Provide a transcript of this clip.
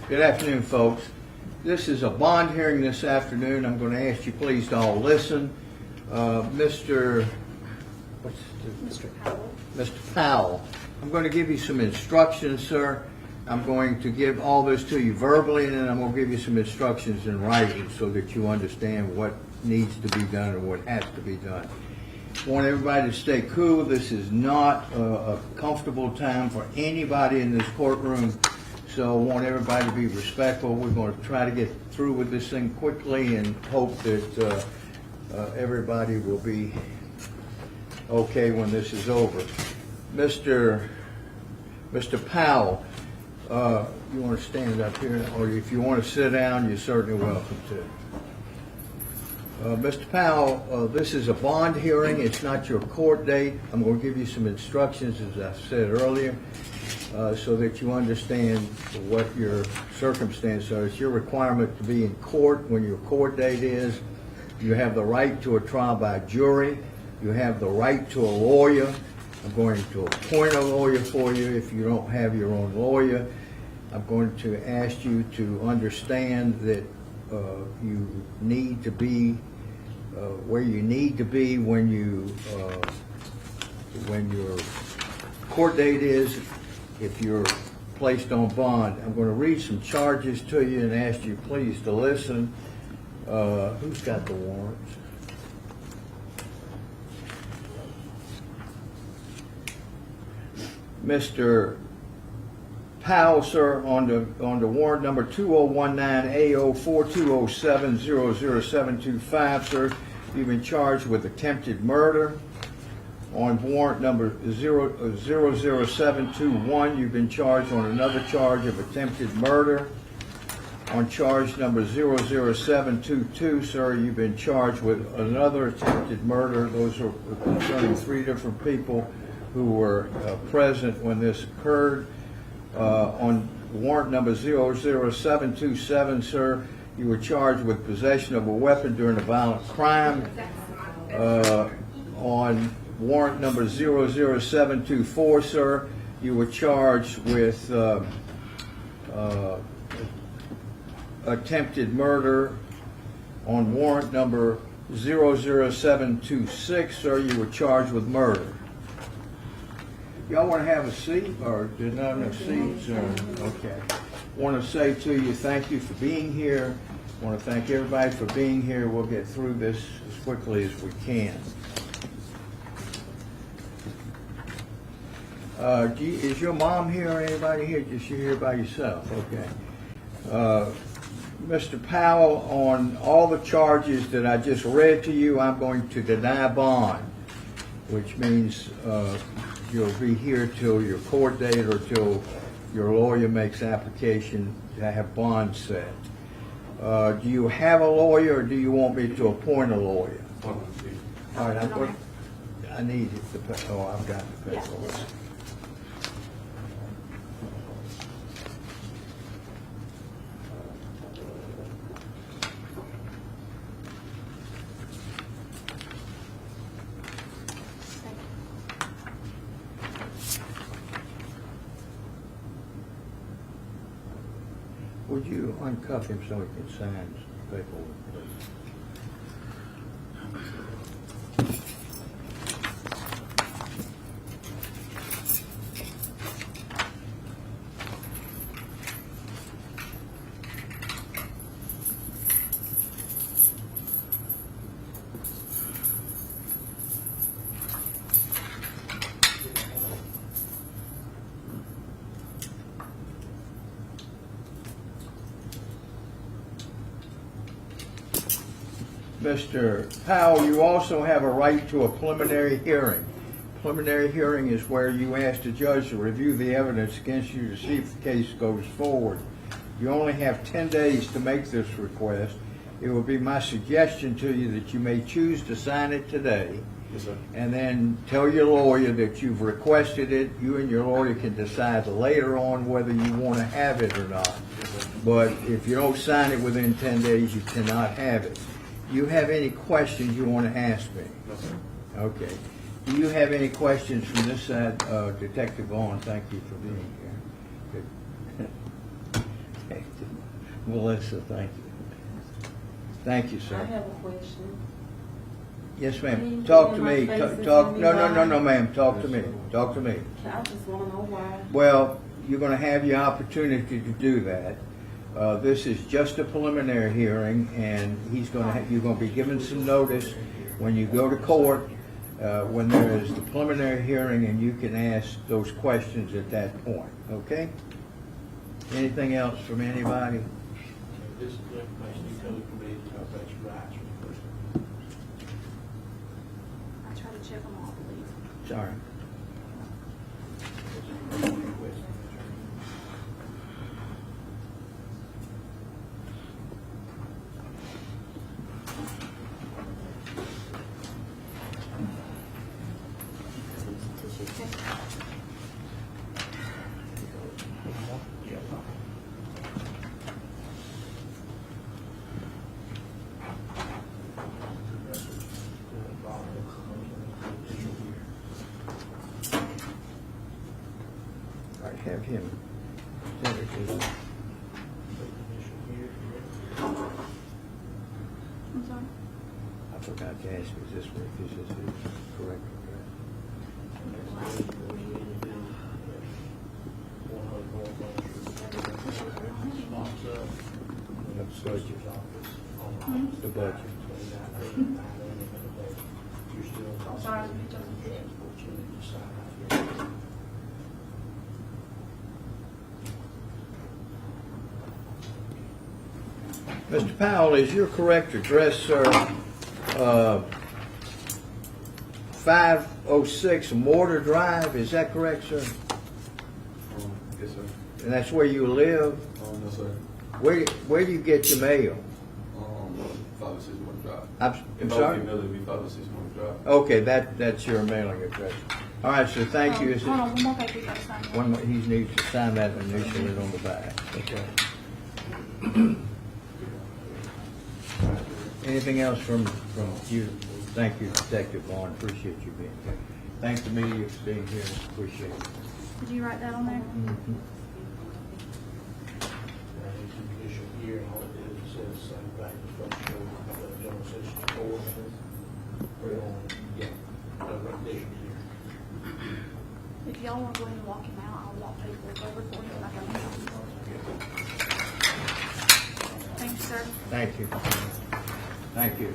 Good afternoon, folks. This is a bond hearing this afternoon. I'm going to ask you please to all listen. Mr. Powell, I'm going to give you some instructions, sir. I'm going to give all this to you verbally, and then I'm going to give you some instructions in writing so that you understand what needs to be done and what has to be done. I want everybody to stay cool. This is not a comfortable time for anybody in this courtroom, so I want everybody to be respectful. We're going to try to get through with this thing quickly and hope that everybody will be okay when this is over. Mr. Powell, you want to stand up here, or if you want to sit down, you're certainly welcome to. Mr. Powell, this is a bond hearing. It's not your court date. I'm going to give you some instructions, as I said earlier, so that you understand what your circumstances are. It's your requirement to be in court when your court date is. You have the right to a trial by jury. You have the right to a lawyer. I'm going to appoint a lawyer for you if you don't have your own lawyer. I'm going to ask you to understand that you need to be where you need to be when your court date is, if you're placed on bond. I'm going to read some charges to you and ask you please to listen. Who's got the warrants? Mr. Powell, sir, on the warrant number 2019-AO4207-00725, sir, you've been charged with attempted murder. On warrant number 00721, you've been charged on another charge of attempted murder. On charge number 00722, sir, you've been charged with another attempted murder. Those are concerning 3 different people who were present when this occurred. On warrant number 00727, sir, you were charged with possession of a weapon during a violent crime. On warrant number 00724, sir, you were charged with attempted murder. On warrant number 00726, sir, you were charged with murder. Y'all want to have a seat, or did not have seats? Okay. Want to say to you, thank you for being here. Want to thank everybody for being here. We'll get through this as quickly as we can. Is your mom here or anybody here? Just you here by yourself? Okay. Mr. Powell, on all the charges that I just read to you, I'm going to deny bond, which means you'll be here till your court date or till your lawyer makes application to have bond set. Do you have a lawyer, or do you want me to appoint a lawyer? All right, I need it. I've got the paperwork. Would you uncuff him so he can sign the paperwork, please? Mr. Powell, you also have a right to a preliminary hearing. Preliminary hearing is where you ask the judge to review the evidence against you to see if the case goes forward. You only have 10 days to make this request. It would be my suggestion to you that you may choose to sign it today. Yes, sir. And then tell your lawyer that you've requested it. You and your lawyer can decide later on whether you want to have it or not. But if you don't sign it within 10 days, you cannot have it. You have any questions you want to ask me? No, sir. Okay. Do you have any questions from this side? Detective Vaughn, thank you for being here. Good. Melissa, thank you. Thank you, I sir. have a question. Yes, ma'am. Can you Talk put to in my me. face and Talk, tell me no, why? ma'am. Talk to me. Talk to me. I just wanna know why. Well, you're gonna have your opportunity to do that. This is just a preliminary hearing, and you're gonna be given some notice when you go to court, when there is the preliminary hearing, and you can ask those questions at that point, okay? Anything else from anybody? This is the information you told me to affect your rights. I try to check them all, please. Sorry. Tissue check. I have him. send it to you. I'm sorry. I forgot to ask, is this his correct address? The budget. Sorry, Mr. Powell, is your correct address, sir, 506 Mortar Drive, is that correct, sir? Yes, sir. And that's where you live? No, sir. Where do you get your mail? 506 Mortar Drive. I'm If I sorry? would be mailed, it'd be 506 Mortar Drive. Okay, that's your mailing address. All right, sir, thank you. Is it- Hold on, one more paper you gotta sign. One more, he needs to sign that initially on the back. Okay. Anything else from you? Thank you, Detective Vaughn, appreciate you being here. Thank the media for being here, appreciate it. Did you write that on there? Condition here, and all it is, it says same thing, structure, general session, four. We're on, yeah, no recommendations here. If y'all wanna go ahead and walk him out, I'll walk paperwork over for him like I'm doing. Thank you, sir. Thank you. Thank you.